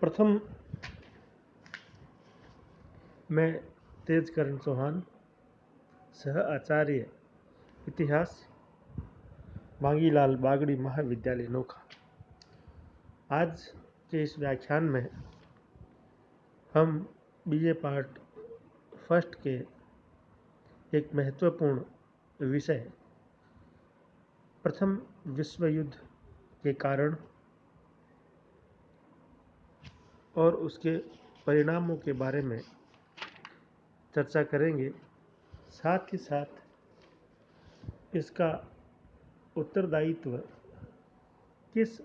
प्रथम मैं तेजकरण चौहान, सह आचार्य इतिहास, मांगीलाल बागड़ी महाविद्यालय नोखा। आज के इस व्याख्यान में हम बीए पार्ट फर्स्ट के एक महत्वपूर्ण विषय प्रथम विश्व युद्ध के कारण और उसके परिणामों के बारे में चर्चा करेंगे। साथ ही साथ इसका उत्तरदायित्व किस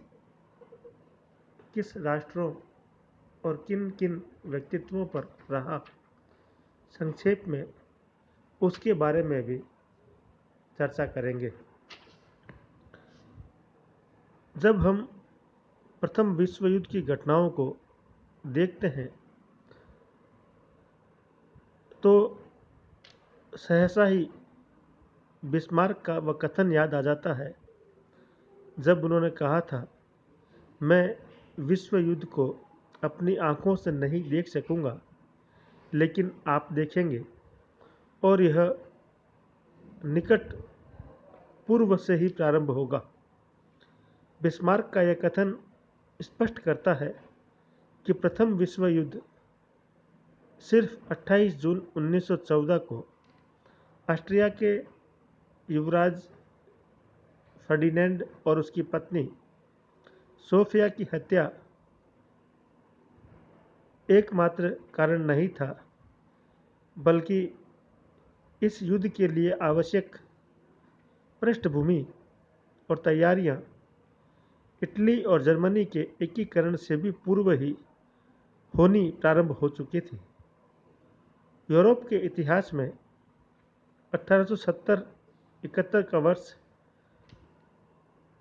किस राष्ट्रों और किन किन व्यक्तित्वों पर रहा, संक्षेप में उसके बारे में भी चर्चा करेंगे। जब हम प्रथम विश्व युद्ध की घटनाओं को देखते हैं तो सहसा ही बिस्मार्क का वह कथन याद आ जाता है, जब उन्होंने कहा था, मैं विश्व युद्ध को अपनी आंखों से नहीं देख सकूंगा, लेकिन आप देखेंगे और यह निकट पूर्व से ही प्रारंभ होगा। बिस्मार्क का यह कथन स्पष्ट करता है कि प्रथम विश्व युद्ध सिर्फ 28 जून 1914 को ऑस्ट्रिया के युवराज फर्डिनेंड और उसकी पत्नी सोफिया की हत्या एकमात्र कारण नहीं था, बल्कि इस युद्ध के लिए आवश्यक पृष्ठभूमि और तैयारियां इटली और जर्मनी के एकीकरण से भी पूर्व ही होनी प्रारंभ हो चुकी थी। यूरोप के इतिहास में 1870-71 का वर्ष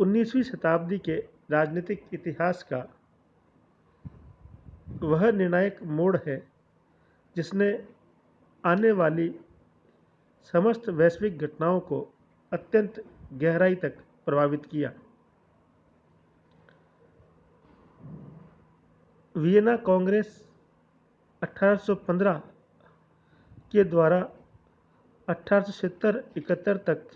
19वीं शताब्दी के राजनीतिक इतिहास का वह निर्णायक मोड़ है जिसने आने वाली समस्त वैश्विक घटनाओं को अत्यंत गहराई तक प्रभावित किया। वियना कांग्रेस 1815 के द्वारा 1870-71 तक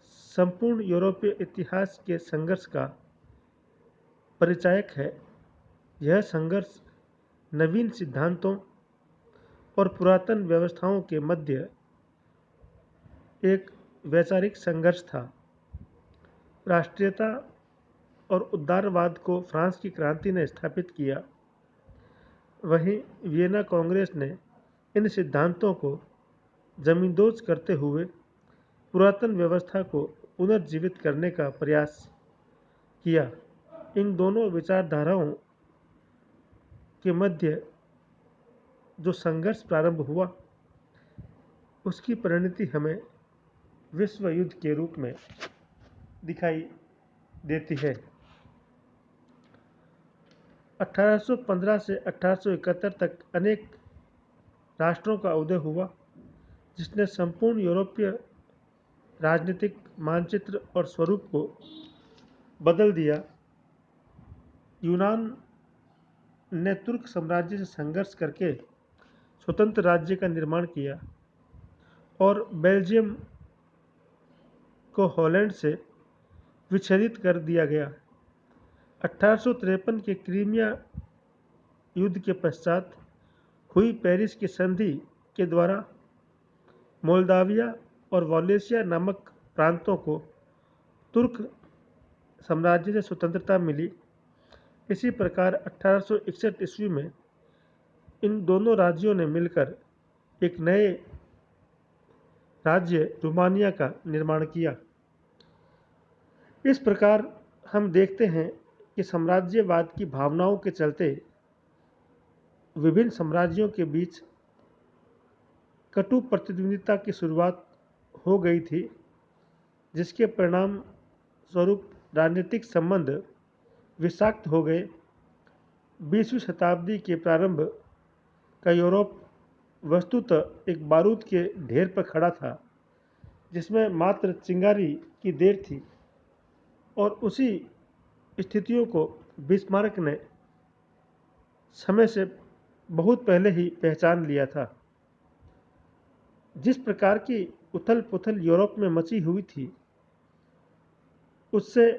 संपूर्ण यूरोपीय इतिहास के संघर्ष का परिचायक है। यह संघर्ष नवीन सिद्धांतों और पुरातन व्यवस्थाओं के मध्य एक वैचारिक संघर्ष था। राष्ट्रीयता और उदारवाद को फ्रांस की क्रांति ने स्थापित किया, वहीं वियना कांग्रेस ने इन सिद्धांतों को जमींदोज करते हुए पुरातन व्यवस्था को पुनर्जीवित करने का प्रयास किया। इन दोनों विचारधाराओं के मध्य जो संघर्ष प्रारंभ हुआ, उसकी परिणति हमें विश्व युद्ध के रूप में दिखाई देती है। 1815 से 1871 तक अनेक राष्ट्रों का उदय हुआ, जिसने संपूर्ण यूरोपीय राजनीतिक मानचित्र और स्वरूप को बदल दिया। यूनान ने तुर्क साम्राज्य से संघर्ष करके स्वतंत्र राज्य का निर्माण किया और बेल्जियम को हॉलैंड से विच्छेदित कर दिया गया। 1853 के क्रीमिया युद्ध के पश्चात हुई पेरिस की संधि के द्वारा मोल्दाविया और वॉलेसिया नामक प्रांतों को तुर्क साम्राज्य से स्वतंत्रता मिली। इसी प्रकार 1861 ईस्वी में इन दोनों राज्यों ने मिलकर एक नए राज्य रोमानिया का निर्माण किया। इस प्रकार हम देखते हैं कि साम्राज्यवाद की भावनाओं के चलते विभिन्न साम्राज्यों के बीच कटु प्रतिद्वंदिता की शुरुआत हो गई थी, जिसके परिणाम स्वरूप राजनीतिक संबंध विषाक्त हो गए। 20वीं शताब्दी के प्रारंभ का यूरोप वस्तुतः एक बारूद के ढेर पर खड़ा था, जिसमें मात्र चिंगारी की देर थी, और उसी स्थितियों को बिस्मार्क ने समय से बहुत पहले ही पहचान लिया था। जिस प्रकार की उथल पुथल यूरोप में मची हुई थी, उससे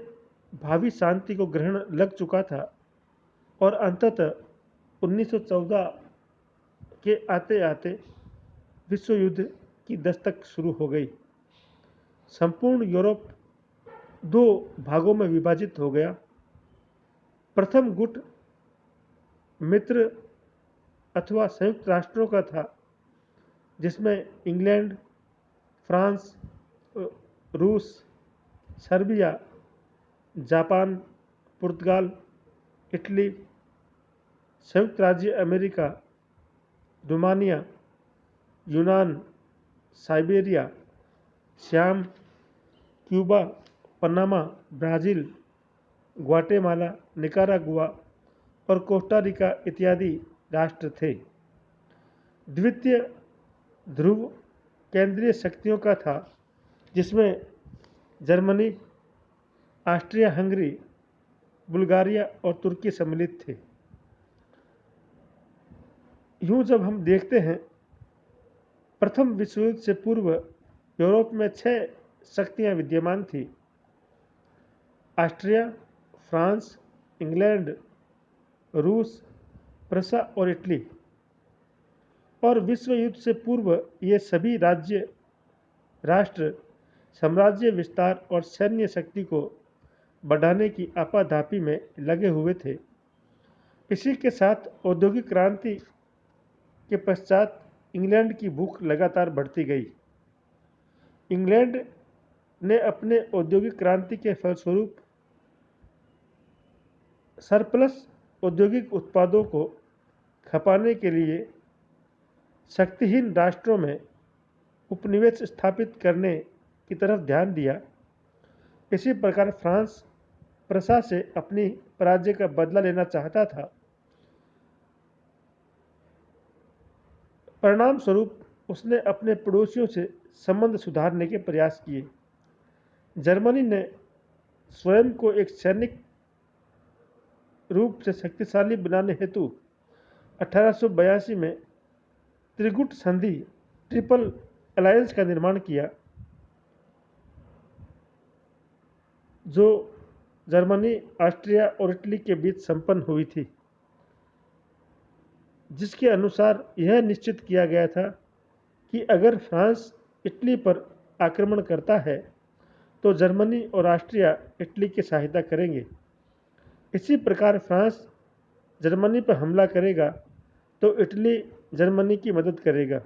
भावी शांति को ग्रहण लग चुका था और अंततः 1914 के आते आते विश्व युद्ध की दस्तक शुरू हो गई। संपूर्ण यूरोप दो भागों में विभाजित हो गया। प्रथम गुट मित्र अथवा संयुक्त राष्ट्रों का था, जिसमें इंग्लैंड, फ्रांस, रूस, सर्बिया, जापान, पुर्तगाल, इटली, संयुक्त राज्य अमेरिका, रोमानिया, यूनान, Siberia, Shyam, Cuba, Panama, Brazil, Guatemala, Nicaragua और कोस्टा रिका इत्यादि राष्ट्र थे। द्वितीय ध्रुव केंद्रीय शक्तियों का था, जिसमें जर्मनी, ऑस्ट्रिया हंगरी, बुल्गारिया और तुर्की सम्मिलित थे। यूँ जब हम देखते हैं, प्रथम विश्व युद्ध से पूर्व यूरोप में 6 शक्तियाँ विद्यमान थीं: ऑस्ट्रिया, फ्रांस, इंग्लैंड, रूस, प्रसा और इटली। और विश्व युद्ध से पूर्व ये सभी राष्ट्र साम्राज्य विस्तार और सैन्य शक्ति को बढ़ाने की आपाधापी में लगे हुए थे। इसी के साथ औद्योगिक क्रांति के पश्चात इंग्लैंड की भूख लगातार बढ़ती गई। इंग्लैंड ने अपने औद्योगिक क्रांति के फलस्वरूप सरप्लस औद्योगिक उत्पादों को खपाने के लिए शक्तिहीन राष्ट्रों में उपनिवेश स्थापित करने की तरफ ध्यान दिया। इसी प्रकार फ्रांस प्रसा से अपनी पराजय का बदला लेना चाहता था। परिणाम स्वरूप उसने अपने पड़ोसियों से संबंध सुधारने के प्रयास किए। जर्मनी ने स्वयं को एक सैनिक रूप से शक्तिशाली बनाने हेतु 1882 में त्रिगुट संधि ट्रिपल अलायंस का निर्माण किया, जो जर्मनी, ऑस्ट्रिया और इटली के बीच संपन्न हुई थी, जिसके अनुसार यह निश्चित किया गया था कि अगर फ्रांस इटली पर आक्रमण करता है तो जर्मनी और ऑस्ट्रिया इटली की सहायता करेंगे। इसी प्रकार फ्रांस जर्मनी पर हमला करेगा तो इटली जर्मनी की मदद करेगा।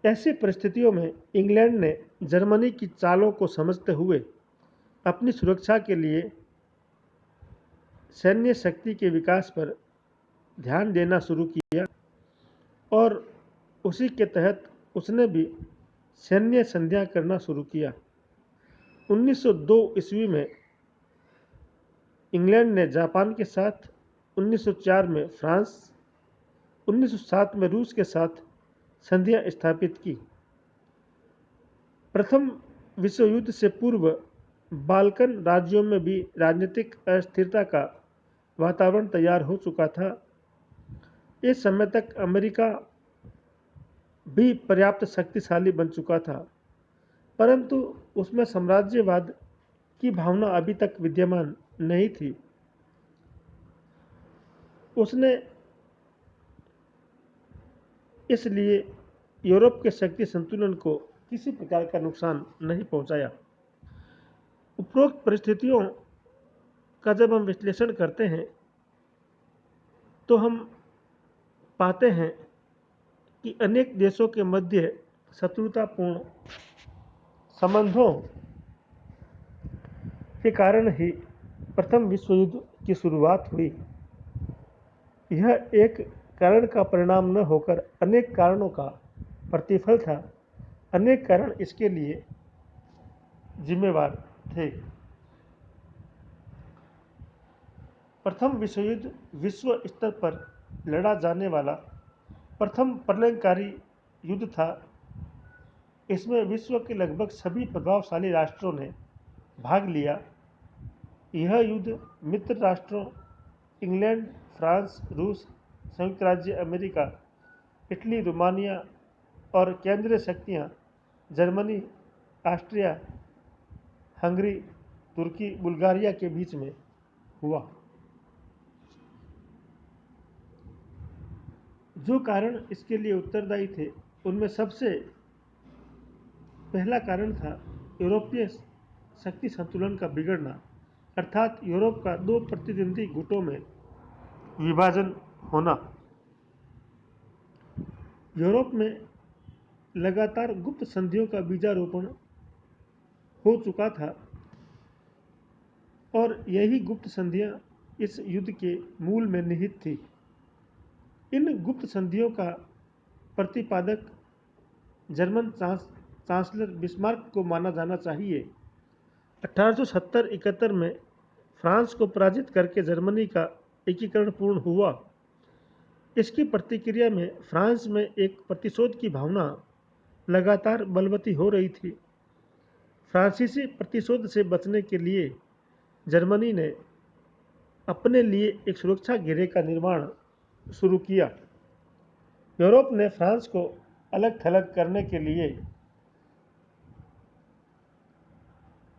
ऐसी परिस्थितियों में इंग्लैंड ने जर्मनी की चालों को समझते हुए अपनी सुरक्षा के लिए सैन्य शक्ति के विकास पर ध्यान देना शुरू किया और उसी के तहत उसने भी सैन्य संधियां करना शुरू किया। 1902 ईस्वी में इंग्लैंड ने जापान के साथ, 1904 में फ्रांस, 1907 में रूस के साथ संधियां स्थापित की। प्रथम विश्व युद्ध से पूर्व बाल्कन राज्यों में भी राजनीतिक अस्थिरता का वातावरण तैयार हो चुका था। इस समय तक अमेरिका भी पर्याप्त शक्तिशाली बन चुका था, परंतु उसमें साम्राज्यवाद की भावना अभी तक विद्यमान नहीं थी। उसने इसलिए यूरोप के शक्ति संतुलन को किसी प्रकार का नुकसान नहीं पहुंचाया। उपरोक्त परिस्थितियों का जब हम विश्लेषण करते हैं तो हम पाते हैं कि अनेक देशों के मध्य शत्रुतापूर्ण संबंधों के कारण ही प्रथम विश्व युद्ध की शुरुआत हुई। यह एक कारण का परिणाम न होकर अनेक कारणों का प्रतिफल था। अनेक कारण इसके लिए जिम्मेवार थे। प्रथम विश्व युद्ध विश्व स्तर पर लड़ा जाने वाला प्रथम प्रलयंकारी युद्ध था। इसमें विश्व के लगभग सभी प्रभावशाली राष्ट्रों ने भाग लिया। यह युद्ध मित्र राष्ट्रों इंग्लैंड, फ्रांस, रूस, संयुक्त राज्य अमेरिका, इटली, रोमानिया और केंद्रीय शक्तियाँ जर्मनी, ऑस्ट्रिया, हंगरी, तुर्की, बुल्गारिया के बीच में हुआ। जो कारण इसके लिए उत्तरदायी थे उनमें सबसे पहला कारण था यूरोपीय शक्ति संतुलन का बिगड़ना, अर्थात यूरोप का दो प्रतिद्वंदी गुटों में विभाजन होना। यूरोप में लगातार गुप्त संधियों का बीजारोपण हो चुका था और यही गुप्त संधियां इस युद्ध के मूल में निहित थी। इन गुप्त संधियों का प्रतिपादक जर्मन चांसलर बिस्मार्क को माना जाना चाहिए। 1870-71 में फ्रांस को पराजित करके जर्मनी का एकीकरण पूर्ण हुआ। इसकी प्रतिक्रिया में फ्रांस में एक प्रतिशोध की भावना लगातार बलवती हो रही थी। फ्रांसीसी प्रतिशोध से बचने के लिए जर्मनी ने अपने लिए एक सुरक्षा घेरे का निर्माण शुरू किया। यूरोप ने फ्रांस को अलग थलग करने के लिए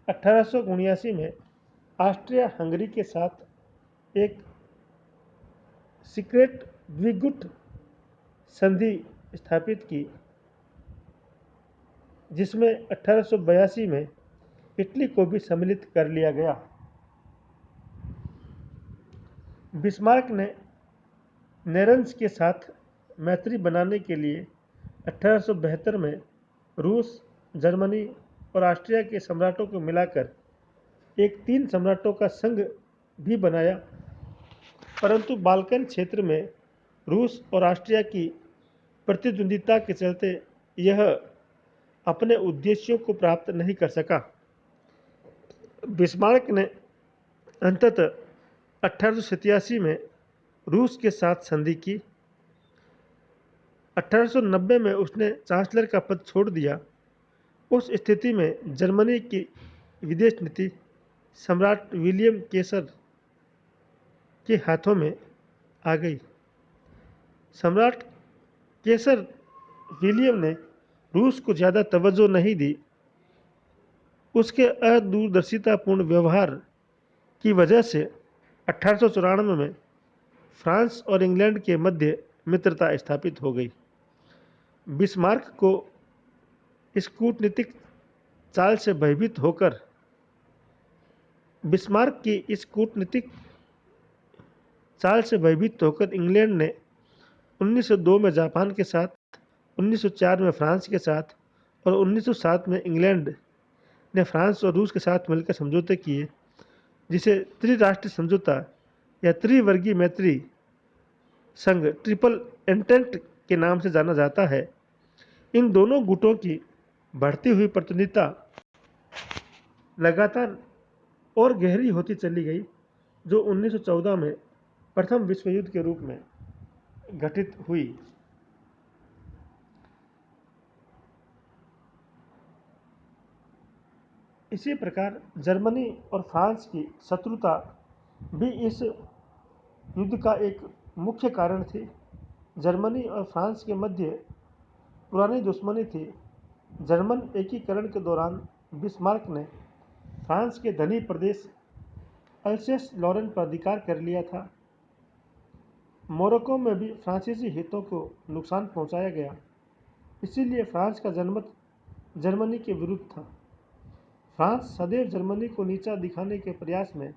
1879 में ऑस्ट्रिया हंगरी के साथ एक सीक्रेट द्विगुट संधि स्थापित की, जिसमें 1882 में इटली को भी सम्मिलित कर लिया गया। बिस्मार्क ने नेरेंस के साथ मैत्री बनाने के लिए 1872 में रूस, जर्मनी और ऑस्ट्रिया के सम्राटों को मिलाकर एक 3 सम्राटों का संघ भी बनाया, परंतु बाल्कन क्षेत्र में रूस और ऑस्ट्रिया की प्रतिद्वंदिता के चलते यह अपने उद्देश्यों को प्राप्त नहीं कर सका। बिस्मार्क ने अंततः 1887 में रूस के साथ संधि की। 1890 में उसने चांसलर का पद छोड़ दिया। उस स्थिति में जर्मनी की विदेश नीति सम्राट विलियम केसर के हाथों में आ गई। सम्राट केसर विलियम ने रूस को ज़्यादा तवज्जो नहीं दी। उसके अदूरदर्शितापूर्ण व्यवहार की वजह से 1894 में फ्रांस और इंग्लैंड के मध्य मित्रता स्थापित हो गई। बिस्मार्क को इस कूटनीतिक चाल से भयभीत होकर इंग्लैंड ने 1902 में जापान के साथ, 1904 में फ्रांस के साथ और 1907 में इंग्लैंड ने फ्रांस और रूस के साथ मिलकर समझौते किए, जिसे त्रिराष्ट्रीय समझौता या त्रिवर्गीय मैत्री संघ ट्रिपल एंटेंट के नाम से जाना जाता है। इन दोनों गुटों की बढ़ती हुई प्रतिद्वंदिता लगातार और गहरी होती चली गई, जो 1914 में प्रथम विश्व युद्ध के रूप में घटित हुई। इसी प्रकार जर्मनी और फ्रांस की शत्रुता भी इस युद्ध का एक मुख्य कारण थी। जर्मनी और फ्रांस के मध्य पुरानी दुश्मनी थी। जर्मन एकीकरण के दौरान बिस्मार्क ने फ्रांस के धनी प्रदेश अल्सेस लॉरेन पर अधिकार कर लिया था। मोरक्को में भी फ्रांसीसी हितों को नुकसान पहुंचाया गया, इसीलिए फ्रांस का जनमत जर्मनी के विरुद्ध था। फ्रांस सदैव जर्मनी को नीचा दिखाने के प्रयास में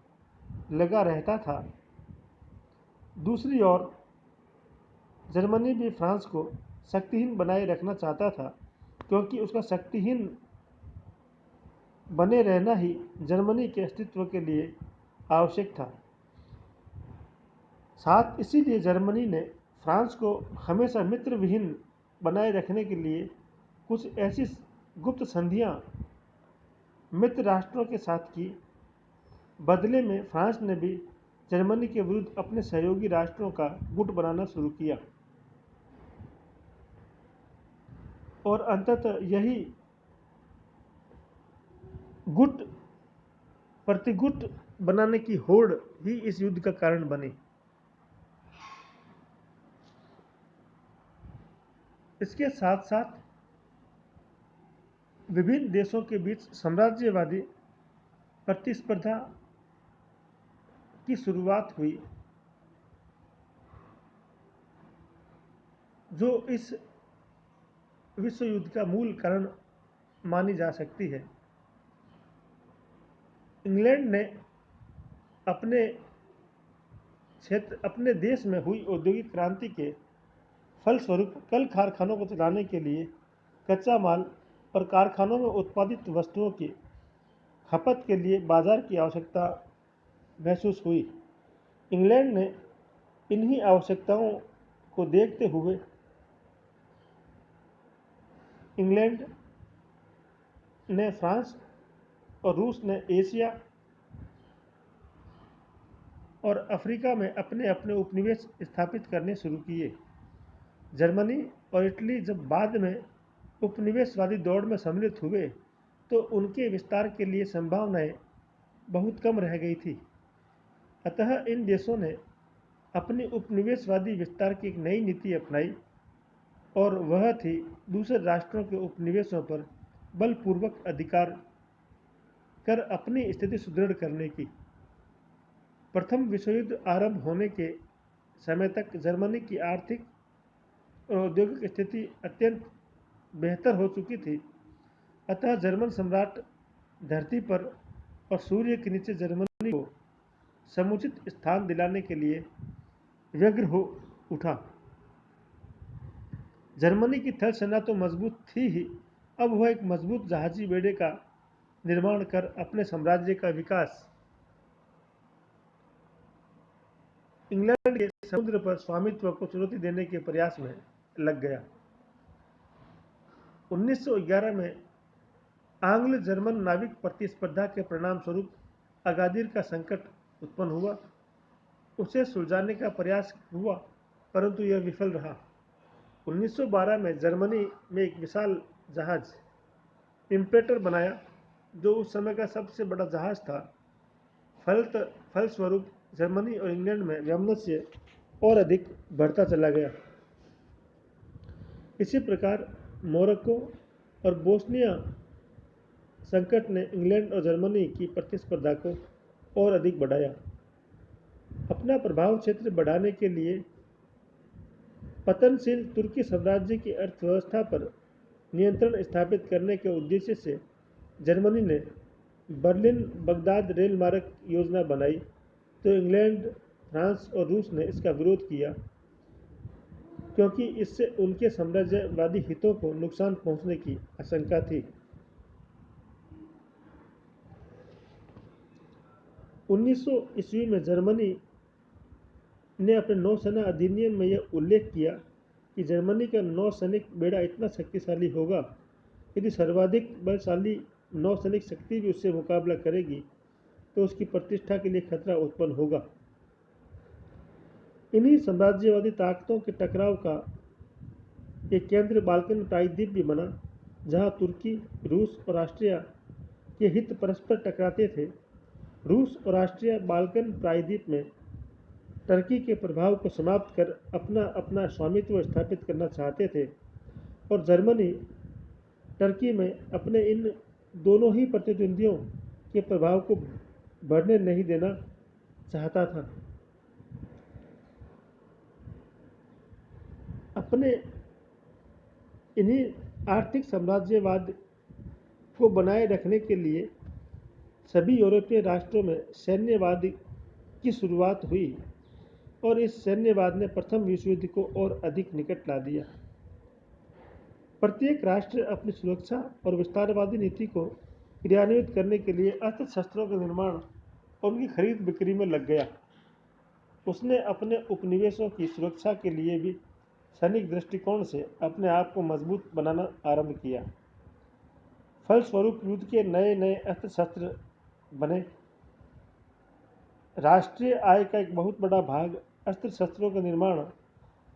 लगा रहता था। दूसरी ओर जर्मनी भी फ्रांस को शक्तिहीन बनाए रखना चाहता था, क्योंकि उसका शक्तिहीन बने रहना ही जर्मनी के अस्तित्व के लिए आवश्यक था। साथ इसीलिए जर्मनी ने फ्रांस को हमेशा मित्र विहीन बनाए रखने के लिए कुछ ऐसी गुप्त संधियां मित्र राष्ट्रों के साथ की। बदले में फ्रांस ने भी जर्मनी के विरुद्ध अपने सहयोगी राष्ट्रों का गुट बनाना शुरू किया और अंततः यही गुट प्रतिगुट बनाने की होड़ ही इस युद्ध का कारण बनी। इसके साथ साथ विभिन्न देशों के बीच साम्राज्यवादी प्रतिस्पर्धा की शुरुआत हुई, जो इस विश्व युद्ध का मूल कारण मानी जा सकती है। इंग्लैंड ने अपने देश में हुई औद्योगिक क्रांति के फलस्वरूप कल कारखानों को चलाने के लिए कच्चा माल और कारखानों में उत्पादित वस्तुओं की खपत के लिए बाजार की आवश्यकता महसूस हुई। इंग्लैंड ने इन्हीं आवश्यकताओं को देखते हुए इंग्लैंड ने फ्रांस और रूस ने एशिया और अफ्रीका में अपने अपने उपनिवेश स्थापित करने शुरू किए। जर्मनी और इटली जब बाद में उपनिवेशवादी दौड़ में सम्मिलित हुए तो उनके विस्तार के लिए संभावनाएं बहुत कम रह गई थी। अतः इन देशों ने अपनी उपनिवेशवादी विस्तार की एक नई नीति अपनाई और वह थी दूसरे राष्ट्रों के उपनिवेशों पर बलपूर्वक अधिकार कर अपनी स्थिति सुदृढ़ करने की। प्रथम विश्व युद्ध आरंभ होने के समय तक जर्मनी की आर्थिक और औद्योगिक स्थिति अत्यंत बेहतर हो चुकी थी। अतः जर्मन सम्राट धरती पर और सूर्य के नीचे जर्मनी को समुचित स्थान दिलाने के लिए व्यग्र हो उठा। जर्मनी की थल सेना तो मजबूत थी ही, अब वह एक मजबूत जहाजी बेड़े का निर्माण कर अपने साम्राज्य का विकास इंग्लैंड के समुद्र पर स्वामित्व को चुनौती देने के प्रयास में लग गया। 1911 में आंग्ल जर्मन नाविक प्रतिस्पर्धा के परिणाम स्वरूप अगादिर का संकट उत्पन्न हुआ। उसे सुलझाने का प्रयास हुआ, परंतु यह विफल रहा। 1912 में जर्मनी में एक विशाल जहाज इम्पेटर बनाया, जो उस समय का सबसे बड़ा जहाज था। फलस्वरूप जर्मनी और इंग्लैंड में वैमनस्य और अधिक बढ़ता चला गया। इसी प्रकार मोरक्को और बोस्निया संकट ने इंग्लैंड और जर्मनी की प्रतिस्पर्धा को और अधिक बढ़ाया। अपना प्रभाव क्षेत्र बढ़ाने के लिए पतनशील तुर्की साम्राज्य की अर्थव्यवस्था पर नियंत्रण स्थापित करने के उद्देश्य से जर्मनी ने बर्लिन बगदाद रेल मार्ग योजना बनाई, तो इंग्लैंड, फ्रांस और रूस ने इसका विरोध किया, क्योंकि इससे उनके साम्राज्यवादी हितों को नुकसान पहुंचने की आशंका थी। 1900 ईस्वी में जर्मनी ने अपने नौसेना अधिनियम में यह उल्लेख किया कि जर्मनी का नौसैनिक बेड़ा इतना शक्तिशाली होगा, यदि सर्वाधिक बलशाली नौसैनिक शक्ति भी उससे मुकाबला करेगी तो उसकी प्रतिष्ठा के लिए खतरा उत्पन्न होगा। इन्हीं साम्राज्यवादी ताकतों के टकराव का एक केंद्र बाल्कन प्रायद्वीप भी बना, जहां तुर्की, रूस और ऑस्ट्रिया के हित परस्पर टकराते थे। रूस और ऑस्ट्रिया बाल्कन प्रायद्वीप में टर्की के प्रभाव को समाप्त कर अपना अपना स्वामित्व स्थापित करना चाहते थे, और जर्मनी टर्की में अपने इन दोनों ही प्रतिद्वंदियों के प्रभाव को बढ़ने नहीं देना चाहता था। अपने इन्हीं आर्थिक साम्राज्यवाद को बनाए रखने के लिए सभी यूरोपीय राष्ट्रों में सैन्यवाद की शुरुआत हुई, और इस सैन्यवाद ने प्रथम विश्व युद्ध को और अधिक निकट ला दिया। प्रत्येक राष्ट्र अपनी सुरक्षा और विस्तारवादी नीति को क्रियान्वित करने के लिए अस्त्र शस्त्रों के निर्माण और उनकी खरीद बिक्री में लग गया। उसने अपने उपनिवेशों की सुरक्षा के लिए भी सैनिक दृष्टिकोण से अपने आप को मजबूत बनाना आरंभ किया। फलस्वरूप युद्ध के नए नए अस्त्र शस्त्र बने। राष्ट्रीय आय का एक बहुत बड़ा भाग अस्त्र शस्त्रों के निर्माण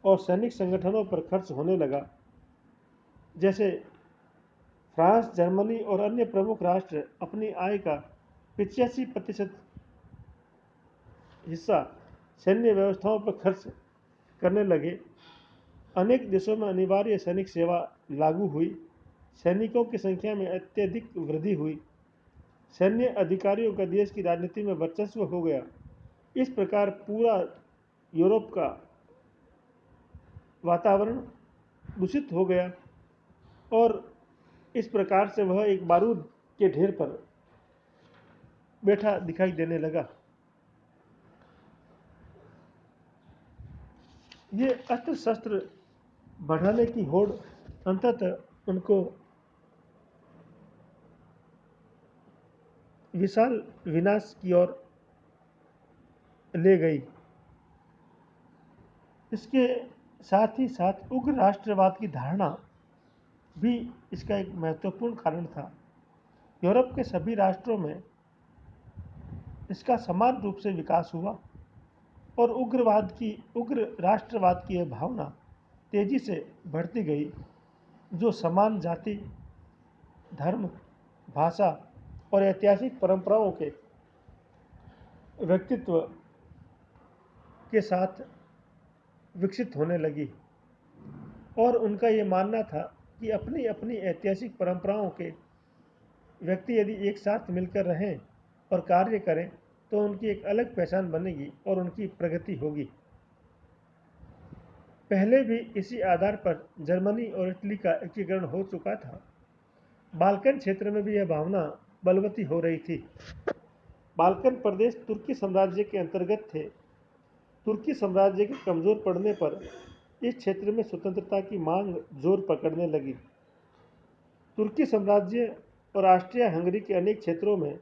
और सैनिक संगठनों पर खर्च होने लगा। जैसे फ्रांस, जर्मनी और अन्य प्रमुख राष्ट्र अपनी आय का 85% हिस्सा सैन्य व्यवस्थाओं पर खर्च करने लगे। अनेक देशों में अनिवार्य सैनिक सेवा लागू हुई। सैनिकों की संख्या में अत्यधिक वृद्धि हुई। सैन्य अधिकारियों का देश की राजनीति में वर्चस्व हो गया। इस प्रकार पूरा यूरोप का वातावरण दूषित हो गया और इस प्रकार से वह एक बारूद के ढेर पर बैठा दिखाई देने लगा। ये अस्त्र शस्त्र बढ़ाने की होड़ अंततः उनको विशाल विनाश की ओर ले गई। इसके साथ ही साथ उग्र राष्ट्रवाद की धारणा भी इसका एक महत्वपूर्ण कारण था। यूरोप के सभी राष्ट्रों में इसका समान रूप से विकास हुआ और उग्र राष्ट्रवाद की यह भावना तेजी से बढ़ती गई, जो समान जाति, धर्म, भाषा और ऐतिहासिक परंपराओं के व्यक्तित्व के साथ विकसित होने लगी। और उनका ये मानना था कि अपनी अपनी ऐतिहासिक परंपराओं के व्यक्ति यदि एक साथ मिलकर रहें और कार्य करें तो उनकी एक अलग पहचान बनेगी और उनकी प्रगति होगी। पहले भी इसी आधार पर जर्मनी और इटली का एकीकरण हो चुका था। बाल्कन क्षेत्र में भी यह भावना बलवती हो रही थी। बाल्कन प्रदेश तुर्की साम्राज्य के अंतर्गत थे। तुर्की साम्राज्य के कमजोर पड़ने पर इस क्षेत्र में स्वतंत्रता की मांग जोर पकड़ने लगी। तुर्की साम्राज्य और ऑस्ट्रिया हंगरी के अनेक क्षेत्रों में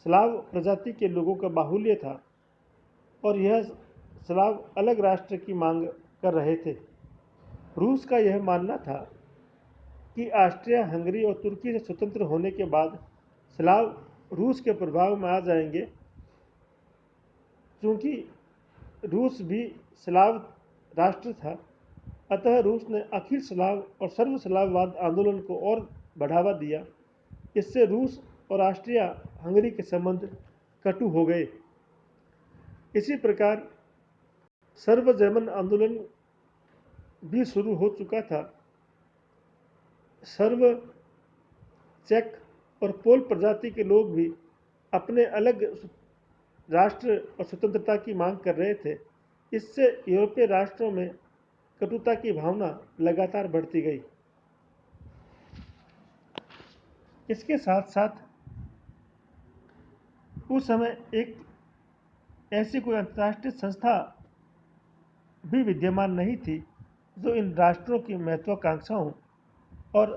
स्लाव प्रजाति के लोगों का बाहुल्य था और यह स्लाव अलग राष्ट्र की मांग कर रहे थे। रूस का यह मानना था कि ऑस्ट्रिया हंगरी और तुर्की से स्वतंत्र होने के बाद स्लाव रूस के प्रभाव में आ जाएंगे। क्योंकि रूस भी स्लाव राष्ट्र था, अतः रूस ने अखिल स्लाव और सर्व स्लाववाद आंदोलन को और बढ़ावा दिया। इससे रूस और ऑस्ट्रिया हंगरी के संबंध कटु हो गए। इसी प्रकार सर्व जर्मन आंदोलन भी शुरू हो चुका था। सर्व चेक और पोल प्रजाति के लोग भी अपने अलग राष्ट्र और स्वतंत्रता की मांग कर रहे थे। इससे यूरोपीय राष्ट्रों में कटुता की भावना लगातार बढ़ती गई। इसके साथ साथ उस समय एक ऐसी कोई अंतर्राष्ट्रीय संस्था भी विद्यमान नहीं थी जो इन राष्ट्रों की महत्वाकांक्षाओं और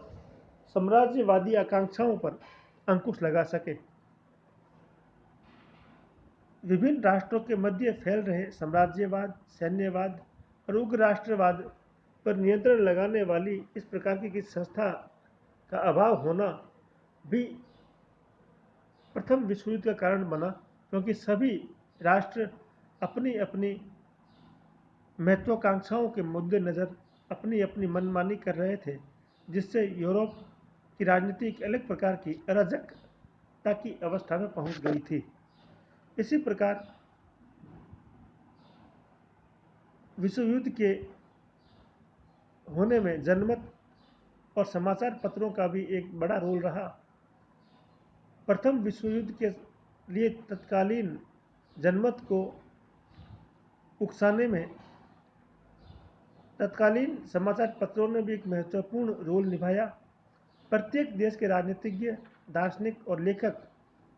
साम्राज्यवादी आकांक्षाओं पर अंकुश लगा सके। विभिन्न राष्ट्रों के मध्य फैल रहे साम्राज्यवाद, सैन्यवाद और उग्र राष्ट्रवाद पर नियंत्रण लगाने वाली इस प्रकार की किसी संस्था का अभाव होना भी प्रथम विश्व युद्ध का कारण बना, क्योंकि सभी राष्ट्र अपनी अपनी महत्वाकांक्षाओं के मद्देनजर अपनी अपनी मनमानी कर रहे थे, जिससे यूरोप की राजनीति एक अलग प्रकार की अराजकता की अवस्था में पहुंच गई थी। इसी प्रकार विश्व युद्ध के होने में जनमत और समाचार पत्रों का भी एक बड़ा रोल रहा। प्रथम विश्व युद्ध के लिए तत्कालीन जनमत को उकसाने में तत्कालीन समाचार पत्रों ने भी एक महत्वपूर्ण रोल निभाया। प्रत्येक देश के राजनीतिज्ञ, दार्शनिक और लेखक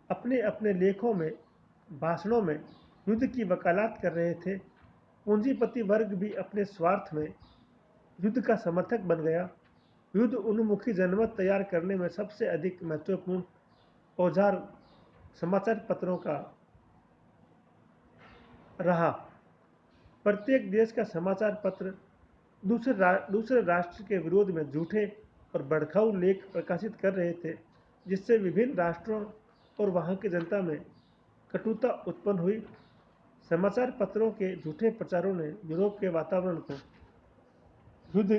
अपने अपने लेखों में, भाषणों में युद्ध की वकालत कर रहे थे। पूंजीपति वर्ग भी अपने स्वार्थ में युद्ध का समर्थक बन गया। युद्ध उन्मुखी जनमत तैयार करने में सबसे अधिक महत्वपूर्ण औजार समाचार पत्रों का रहा। प्रत्येक देश का समाचार पत्र दूसरे राष्ट्र के विरोध में झूठे और भड़काऊ लेख प्रकाशित कर रहे थे, जिससे विभिन्न राष्ट्रों और वहां की जनता में कटुता उत्पन्न हुई। समाचार पत्रों के झूठे प्रचारों ने यूरोप के वातावरण को युद्ध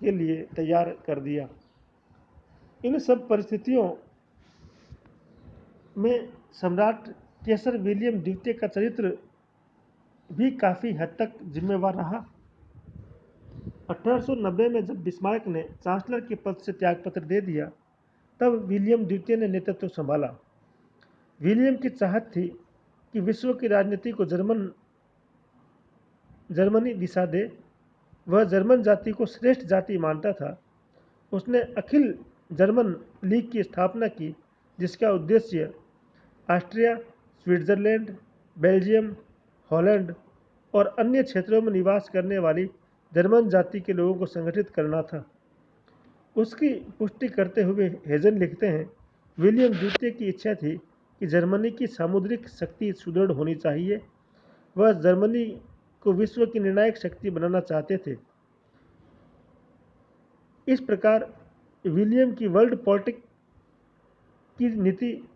के लिए तैयार कर दिया। इन सब परिस्थितियों में सम्राट केसर विलियम द्वितीय का चरित्र भी काफ़ी हद तक जिम्मेवार रहा। 1890 में जब बिस्मार्क ने चांसलर के पद से त्यागपत्र दे दिया, तब विलियम द्वितीय ने नेतृत्व संभाला। विलियम की चाहत थी कि विश्व की राजनीति को जर्मनी दिशा दे। वह जर्मन जाति को श्रेष्ठ जाति मानता था। उसने अखिल जर्मन लीग की स्थापना की, जिसका उद्देश्य ऑस्ट्रिया, स्विट्जरलैंड, बेल्जियम, हॉलैंड और अन्य क्षेत्रों में निवास करने वाली जर्मन जाति के लोगों को संगठित करना था। उसकी पुष्टि करते हुए हेजन लिखते हैं, विलियम द्वितीय की इच्छा थी कि जर्मनी की सामुद्रिक शक्ति सुदृढ़ होनी चाहिए। वह जर्मनी को विश्व की निर्णायक शक्ति बनाना चाहते थे। इस प्रकार विलियम की वर्ल्ड पॉलिटिक की नीति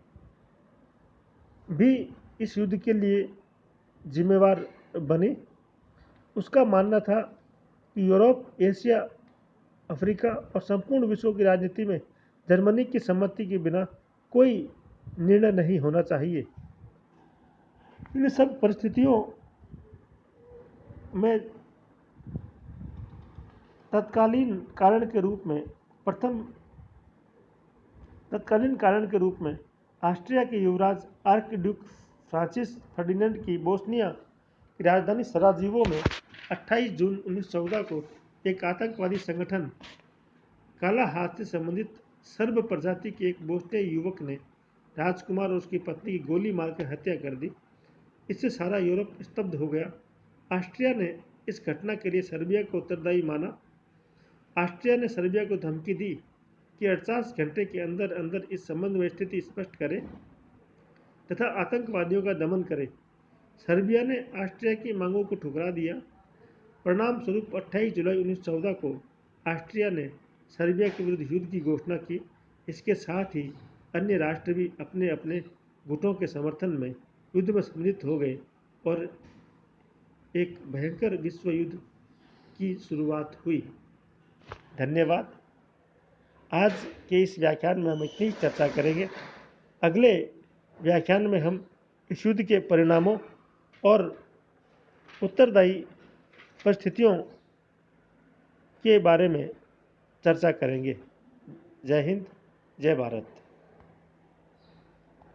भी इस युद्ध के लिए जिम्मेवार बनी। उसका मानना था कि यूरोप, एशिया, अफ्रीका और संपूर्ण विश्व की राजनीति में जर्मनी की सम्मति के बिना कोई निर्णय नहीं होना चाहिए। इन सब परिस्थितियों में तत्कालीन कारण के रूप में ऑस्ट्रिया के युवराज आर्कड्यूक फ्रांसिस फर्डिनेंड की बोस्निया की राजधानी सराजेवो में 28 जून 1914 को एक आतंकवादी संगठन काला हाथ से संबंधित सर्ब प्रजाति के एक बोस्नियाई युवक ने राजकुमार और उसकी पत्नी की गोली मारकर हत्या कर दी। इससे सारा यूरोप स्तब्ध हो गया। ऑस्ट्रिया ने इस घटना के लिए सर्बिया को उत्तरदायी माना। ऑस्ट्रिया ने सर्बिया को धमकी दी कि 48 घंटे के अंदर अंदर इस संबंध में स्थिति स्पष्ट करे तथा आतंकवादियों का दमन करे। सर्बिया ने ऑस्ट्रिया की मांगों को ठुकरा दिया। परिणाम स्वरूप 28 जुलाई 1914 को ऑस्ट्रिया ने सर्बिया के विरुद्ध युद्ध की घोषणा की। इसके साथ ही अन्य राष्ट्र भी अपने अपने गुटों के समर्थन में युद्ध में सम्मिलित हो गए और एक भयंकर विश्व युद्ध की शुरुआत हुई। धन्यवाद। आज के इस व्याख्यान में हम इतनी चर्चा करेंगे। अगले व्याख्यान में हम इस युद्ध के परिणामों और उत्तरदायी परिस्थितियों के बारे में चर्चा करेंगे। जय हिंद, जय भारत।